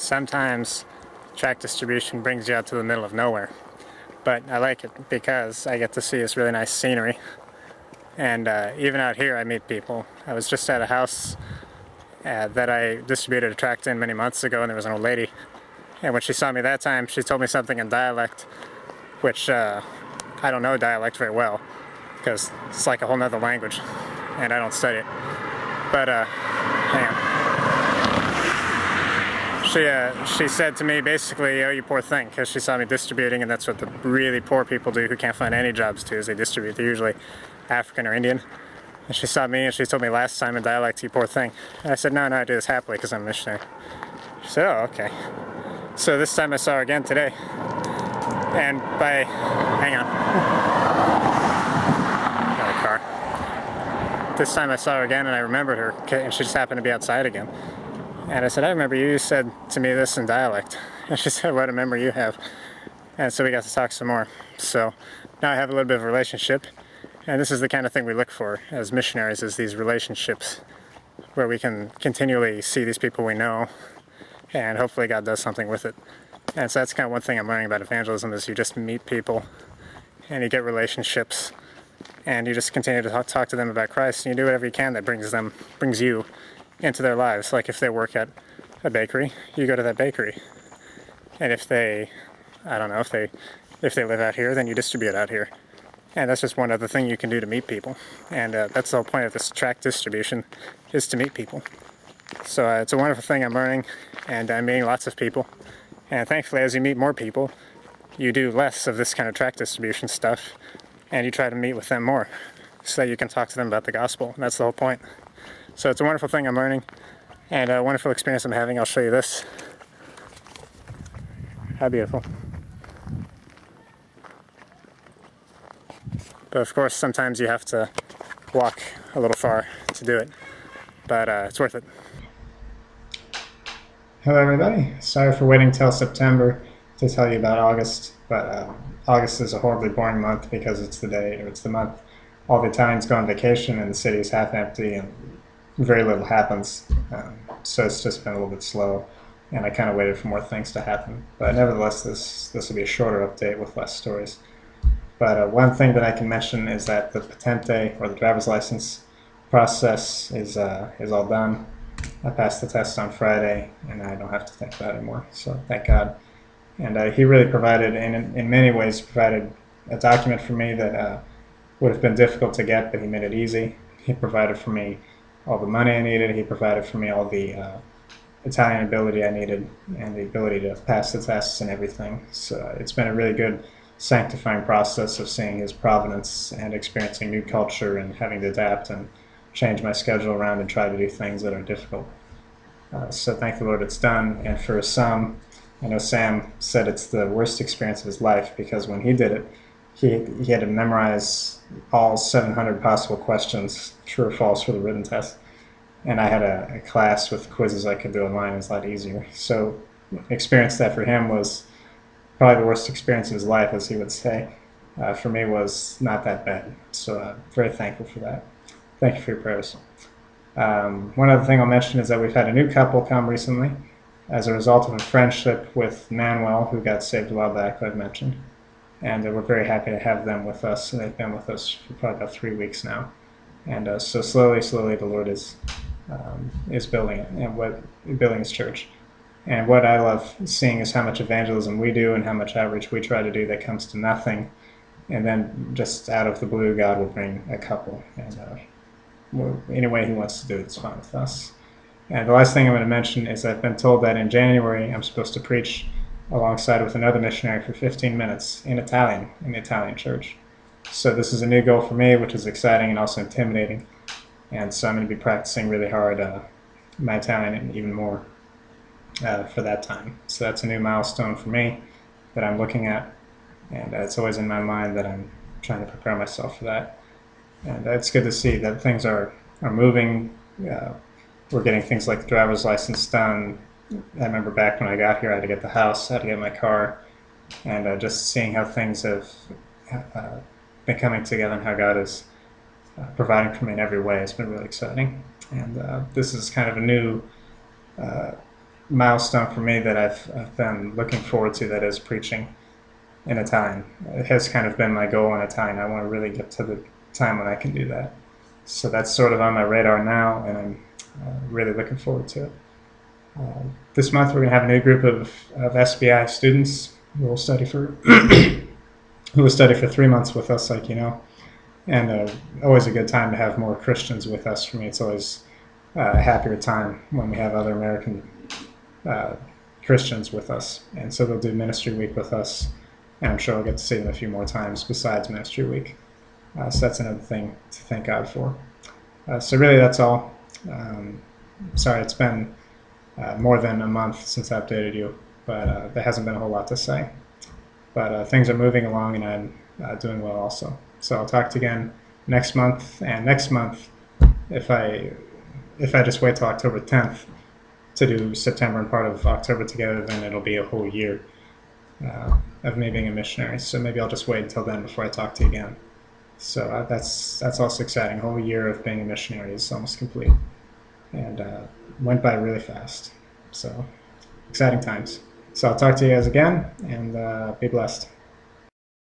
sometimes track distribution brings you out to the middle of nowhere. But I like it because I get to see this really nice scenery. And even out here, I meet people. I was just at a house that I distributed a tract in many months ago, and there was an old lady. And when she saw me that time, she told me something in dialect, which I don't know dialect very well, because it's like a whole nother language, and I don't study it. But, hang on. She said to me, basically, oh, you poor thing, because she saw me distributing, and that's what the really poor people do who can't find any jobs to, is they distribute. They're usually African or Indian. And she saw me, and she told me last time in dialect, you poor thing. And I said, no, I do this happily, because I'm a missionary. She said, oh, okay. So this time I saw her again today. And hang on. Got a car. This time I saw her again, and I remembered her, and she just happened to be outside again. And I said, I remember you said to me this in dialect. And she said, what a memory you have. And so we got to talk some more. So now I have a little bit of a relationship. And this is the kind of thing we look for as missionaries, is these relationships where we can continually see these people we know, and hopefully God does something with it. And so that's kind of one thing I'm learning about evangelism, is you just meet people and you get relationships and you just continue to talk to them about Christ, and you do whatever you can that brings you into their lives. Like if they work at a bakery, you go to that bakery. And if they, I don't know, if they live out here, then you distribute out here. And that's just one other thing you can do to meet people. And that's the whole point of this tract distribution, is to meet people. So it's a wonderful thing I'm learning, and I'm meeting lots of people. And thankfully, as you meet more people, you do less of this kind of tract distribution stuff, and you try to meet with them more so that you can talk to them about the gospel. And that's the whole point. So it's a wonderful thing I'm learning, and a wonderful experience I'm having. I'll show you this. How beautiful. But of course, sometimes you have to walk a little far to do it. But it's worth it. Hello everybody, sorry for waiting till September to tell you about August, but August is a horribly boring month because it's the month all the Italians go on vacation and the city is half empty and very little happens, so it's just been a little bit slow, and I kind of waited for more things to happen. But nevertheless, this will be a shorter update with less stories. But one thing that I can mention is that the patente, or the driver's license process, is all done. I passed the test on Friday, and I don't have to think about it anymore, so thank God. And he really provided, and in many ways provided, a document for me that would have been difficult to get, but he made it easy. He provided for me all the money I needed. He provided for me all the Italian ability I needed, and the ability to pass the tests and everything. So it's been a really good sanctifying process of seeing his providence and experiencing new culture and having to adapt and change my schedule around and try to do things that are difficult. So thank the Lord it's done. And for some, I know Sam said it's the worst experience of his life, because when he did it, he had to memorize all 700 possible questions, true or false, for the written test. And I had a class with quizzes I could do online. It was a lot easier. So experience that for him was probably the worst experience of his life, as he would say. For me, was not that bad. So very thankful for that. Thank you for your prayers. One other thing I'll mention is that we've had a new couple come recently as a result of a friendship with Manuel, who got saved a while back, I've mentioned. And we're very happy to have them with us. And they've been with us for probably about 3 weeks now. And so slowly, the Lord is building it, and building His church. And what I love seeing is how much evangelism we do and how much outreach we try to do that comes to nothing. And then just out of the blue, God will bring a couple. And any way He wants to do it, it's fine with us. And the last thing I'm going to mention is I've been told that in January I'm supposed to preach alongside with another missionary for 15 minutes in Italian, in the Italian church. So this is a new goal for me, which is exciting and also intimidating. And so I'm going to be practicing really hard my Italian, and even more for that time. So that's a new milestone for me that I'm looking at. And it's always in my mind that I'm trying to prepare myself for that. And it's good to see that things are moving. We're getting things like the driver's license done. I remember back when I got here, I had to get the house, I had to get my car, and just seeing how things have been coming together and how God is providing for me in every way has been really exciting. And this is kind of a new milestone for me that I've been looking forward to, that is preaching in Italian. It has kind of been my goal in Italian. I want to really get to the time when I can do that. So that's sort of on my radar now, and I'm really looking forward to it. This month we're going to have a new group of SBI students who will study for who will study for 3 months with us, like you know, and always a good time to have more Christians with us. For me, it's always a happier time when we have other American uh, Christians with us, and so they'll do ministry week with us, and I'm sure I'll get to see them a few more times besides ministry week. So that's another thing to thank God for. So really, that's all. Sorry, it's been more than a month since I updated you, but there hasn't been a whole lot to say. But things are moving along, and I'm doing well also. So I'll talk to you again next month. And next month, if I just wait till October 10th to do September and part of October together, then it'll be a whole year of me being a missionary. So maybe I'll just wait until then before I talk to you again. So that's also exciting. A whole year of being a missionary is almost complete, and went by really fast. So exciting times. So I'll talk to you guys again, and be blessed.